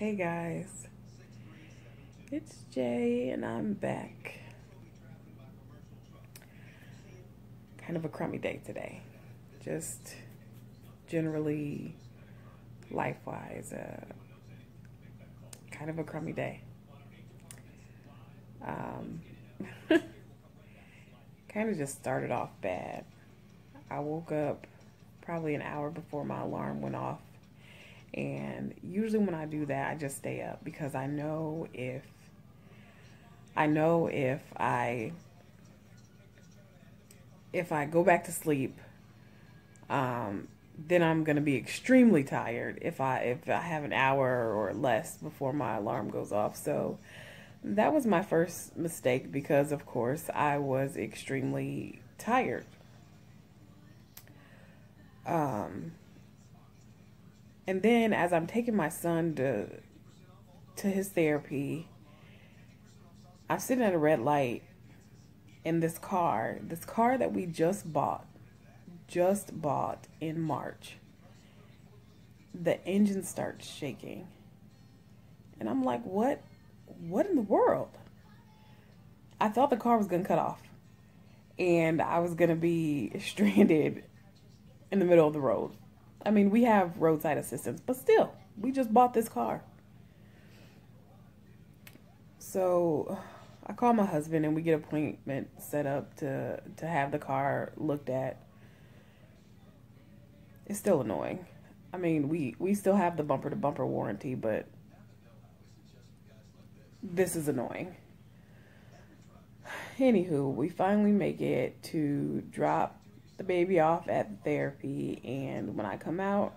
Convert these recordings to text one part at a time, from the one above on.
Hey guys, it's Jay and I'm back. Kind of a crummy day today. Just generally, life wise, kind of a crummy day. Um, kind of just started off bad. I woke up probably an hour before my alarm went off. And usually when I do that, I just stay up because I know if I go back to sleep, then I'm gonna be extremely tired if I have an hour or less before my alarm goes off. So that was my first mistake because of course I was extremely tired. Um, and then as I'm taking my son to his therapy, I'm sitting at a red light in this car that we just bought in March. The engine starts shaking. And I'm like, what in the world? I thought the car was going to cut off and I was going to be stranded in the middle of the road. I mean, we have roadside assistance, but still, we just bought this car. So I call my husband and we get an appointment set up to have the car looked at. It's still annoying. I mean, we still have the bumper to bumper warranty, but this is annoying. Anywho, we finally make it to drop the baby off at the therapy, and when I come out,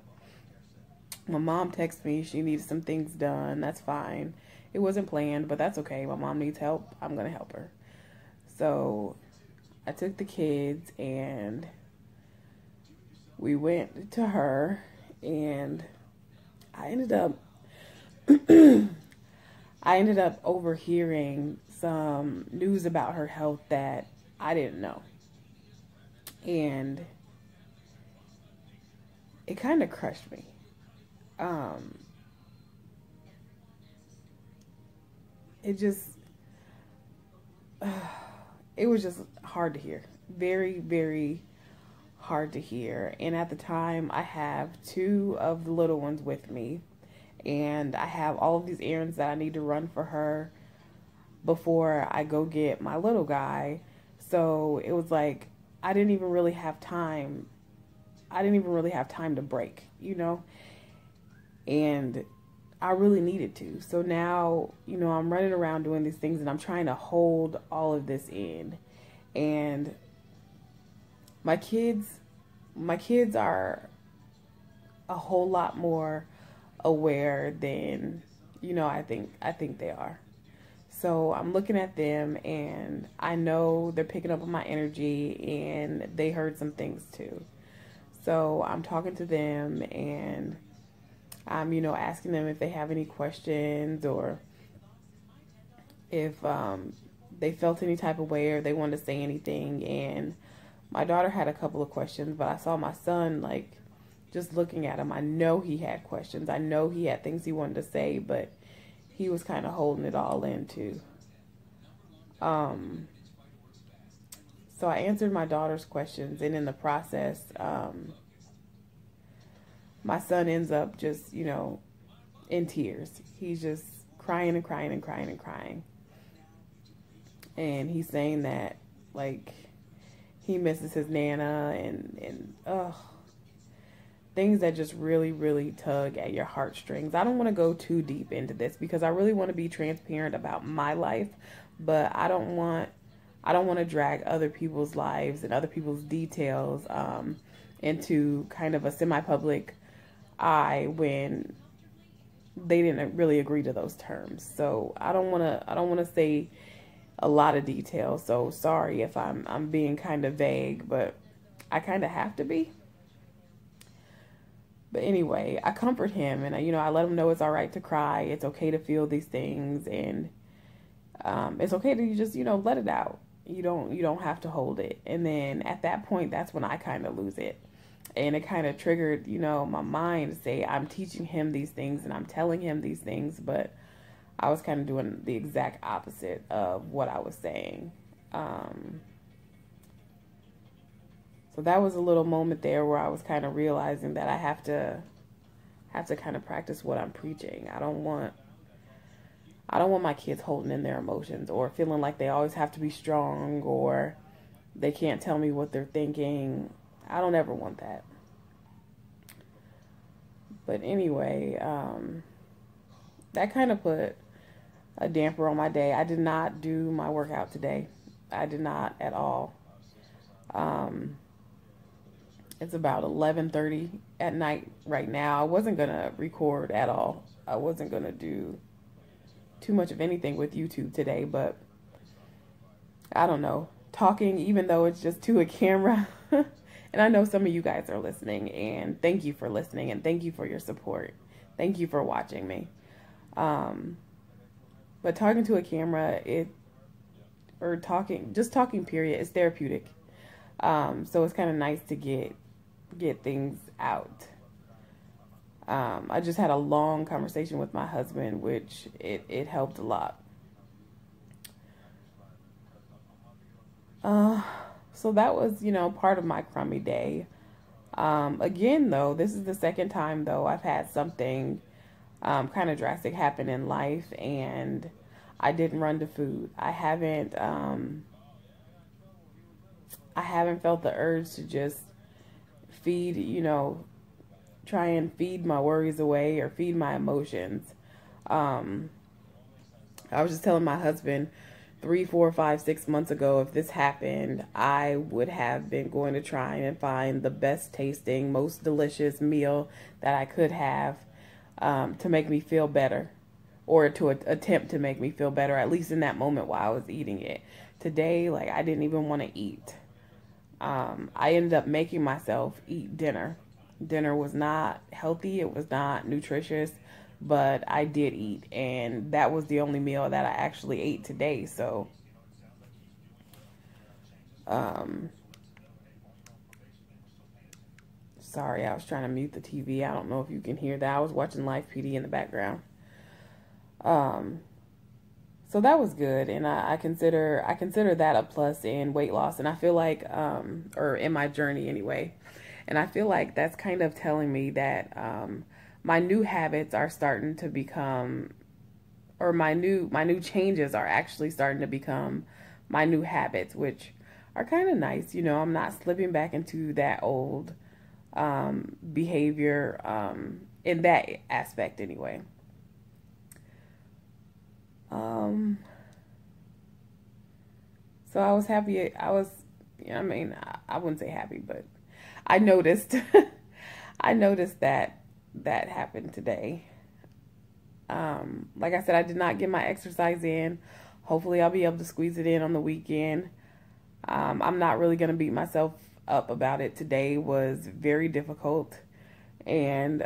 my mom texts me she needs some things done. That's fine. It wasn't planned, but that's okay. My mom needs help. I'm going to help her. So I took the kids and we went to her, and I ended up I ended up overhearing some news about her health that I didn't know. And it kind of crushed me. Um, it just, it was just hard to hear. Very, very hard to hear. And at the time, I have two of the little ones with me. And I have all of these errands that I need to run for her before I go get my little guy. So it was like, I didn't even really have time. I didn't even really have time to break, And I really needed to. So now, I'm running around doing these things and I'm trying to hold all of this in. And my kids are a whole lot more aware than, I think they are. So I'm looking at them and I know they're picking up on my energy and they heard some things too. So I'm talking to them and I'm, asking them if they have any questions or if they felt any type of way or they wanted to say anything. And my daughter had a couple of questions, but I saw my son, just looking at him, I know he had questions. I know he had things he wanted to say, but he was kind of holding it all in too. So I answered my daughter's questions, and in the process, my son ends up just, in tears. He's just crying and crying and crying and crying. And he's saying that, he misses his Nana and things that just really, really tug at your heartstrings. I don't want to go too deep into this because I really want to be transparent about my life, but I don't want to drag other people's lives and other people's details into kind of a semi-public eye when they didn't really agree to those terms. So I don't want to say a lot of details. So sorry if I'm being kind of vague, but I kind of have to be. But anyway, I comfort him and I let him know it's all right to cry. It's okay to feel these things, and it's okay to just let it out. You don't have to hold it. And then at that point, that's when I kind of lose it. And it kind of triggered, you know, my mind to say I'm teaching him these things and I'm telling him these things, but I was kind of doing the exact opposite of what I was saying. So that was a little moment there where I was kind of realizing that I have to kind of practice what I'm preaching. I don't want my kids holding in their emotions or feeling like they always have to be strong or they can't tell me what they're thinking. I don't ever want that. But anyway, that kind of put a damper on my day. I did not do my workout today. I did not at all. It's about 11:30 at night right now. I wasn't going to record at all. I wasn't going to do too much of anything with YouTube today, but I don't know. Talking, even though it's just to a camera, and I know some of you guys are listening, and thank you for listening, and thank you for your support. Thank you for watching me. But talking to a camera, just talking period, is therapeutic. So it's kind of nice to get things out. I just had a long conversation with my husband, which it helped a lot. So that was, you know, part of my crummy day. Again, though, this is the second time, though, I've had something kind of drastic happen in life, and I didn't run to food. I haven't felt the urge to just feed, you know, try and feed my worries away or feed my emotions. I was just telling my husband 3, 4, 5, 6 months ago, if this happened, I would have been going to try and find the best tasting, most delicious meal that I could have to make me feel better, or to attempt to make me feel better, at least in that moment while I was eating it. Today, like, I didn't even want to eat. I ended up making myself eat dinner. Dinner was not healthy. It was not nutritious, but I did eat, and that was the only meal that I actually ate today. So, sorry, I was trying to mute the TV. I don't know if you can hear that. I was watching Life PD in the background. So that was good, and I consider that a plus in weight loss, and I feel like, or in my journey anyway, and I feel like that's kind of telling me that my new habits are starting to become, or my new changes are actually starting to become my new habits, which are kind of nice. You know, I'm not slipping back into that old behavior in that aspect anyway. So I was happy. I wouldn't say happy, but I noticed, that happened today. Like I said, I did not get my exercise in. Hopefully I'll be able to squeeze it in on the weekend. I'm not really going to beat myself up about it. Today was very difficult. And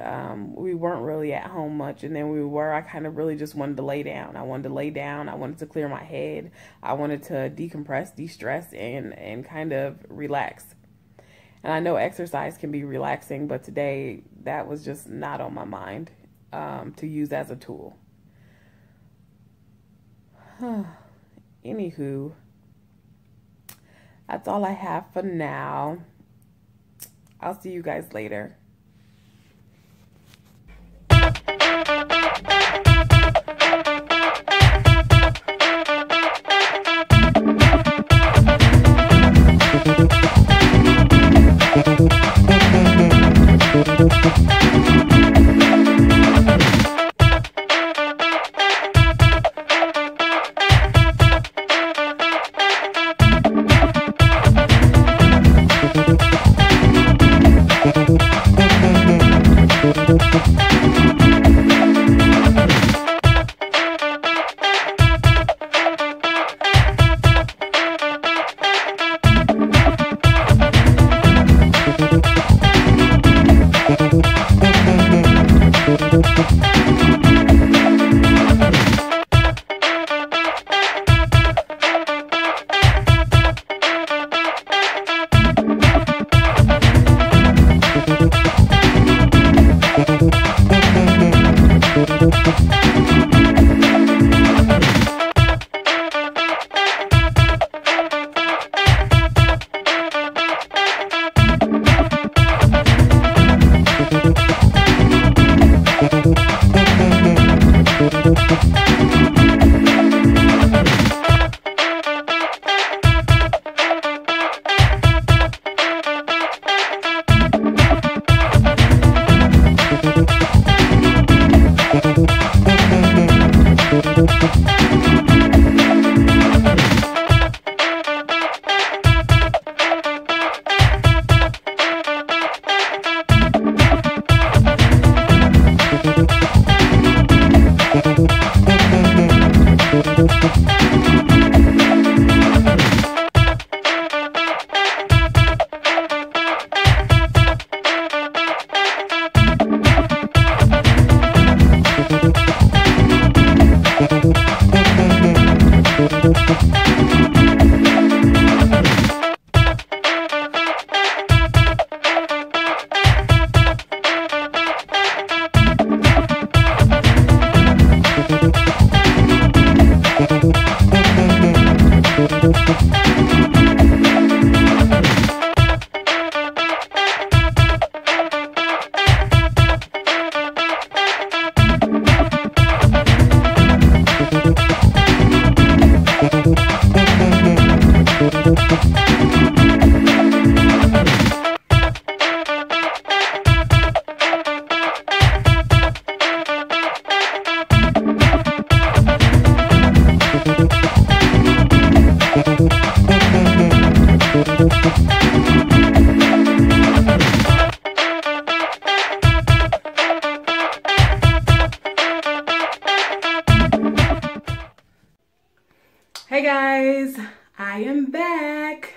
we weren't really at home much, and then we were. I kind of really just wanted to lay down. I wanted to clear my head. I wanted to decompress, de-stress, and kind of relax. And I know exercise can be relaxing, but today that was just not on my mind to use as a tool. Anywho, that's all I have for now. I'll see you guys later. Hey guys, I am back.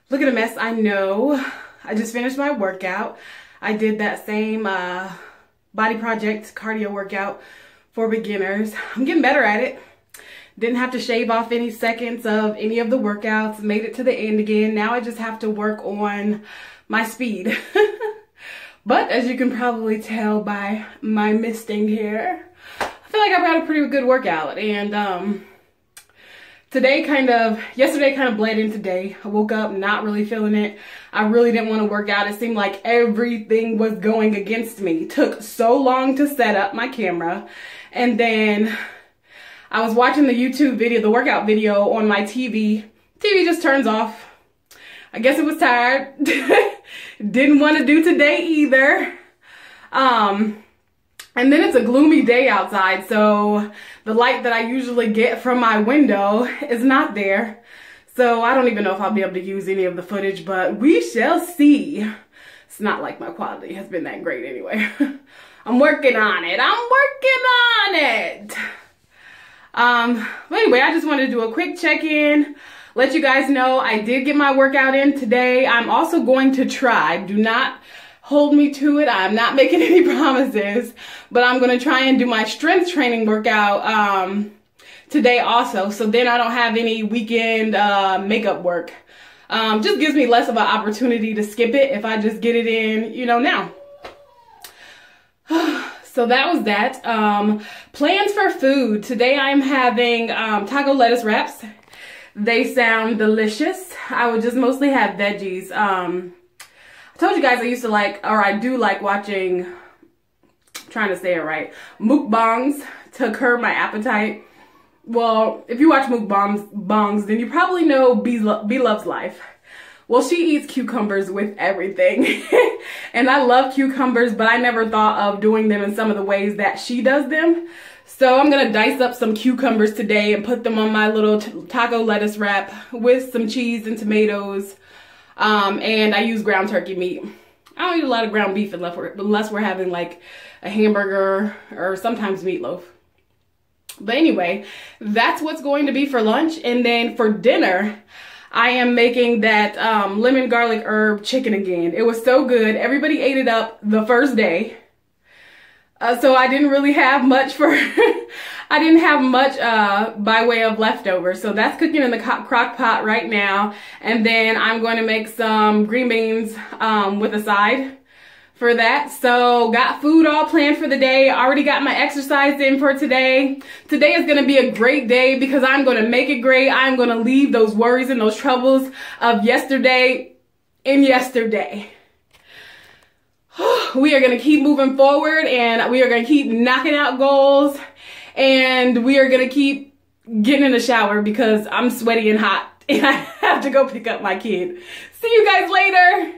Look at the mess, I know. I just finished my workout. I did that same body project cardio workout for beginners. I'm getting better at it. Didn't have to shave off any seconds of any of the workouts. Made it to the end again. Now I just have to work on my speed. But as you can probably tell by my misting here, I feel like I've got a pretty good workout. And yesterday kind of bled in today. I woke up not really feeling it. I really didn't want to work out. It seemed like everything was going against me. It took so long to set up my camera. And then I was watching the YouTube video, the workout video on my TV. TV just turns off. I guess it was tired. Didn't want to do today either. And then it's a gloomy day outside, so the light that I usually get from my window is not there. So I don't even know if I'll be able to use any of the footage, but we shall see. It's not like my quality has been that great anyway. I'm working on it. But anyway, I just wanted to do a quick check-in. Let you guys know I did get my workout in today. I'm also going to try. Do not hold me to it. I'm not making any promises, but I'm going to try and do my strength training workout today also. So then I don't have any weekend makeup work. Just gives me less of an opportunity to skip it if I just get it in, you know, now. So that was that. Plans for food. Today I'm having taco lettuce wraps. They sound delicious. I would just mostly have veggies. I told you guys I used to like, or I do like watching, trying to say it right, mukbangs to curb my appetite. Well, if you watch mukbangs, then you probably know B Loves Life. Well, she eats cucumbers with everything. And I love cucumbers, but I never thought of doing them in some of the ways that she does them. So I'm gonna dice up some cucumbers today and put them on my little taco lettuce wrap with some cheese and tomatoes. And I use ground turkey meat. I don't eat a lot of ground beef unless we're having like a hamburger or sometimes meatloaf. But anyway, that's what's going to be for lunch. And then for dinner, I am making that lemon garlic herb chicken again. It was so good. Everybody ate it up the first day. So I didn't really have much by way of leftovers. So that's cooking in the crock pot right now. And then I'm going to make some green beans with a side for that. So got food all planned for the day. Already got my exercise in for today. Today is going to be a great day because I'm going to make it great. I'm going to leave those worries and those troubles of yesterday in yesterday. We are going to keep moving forward and we are going to keep knocking out goals and we are going to keep getting in the shower because I'm sweaty and hot and I have to go pick up my kid. See you guys later.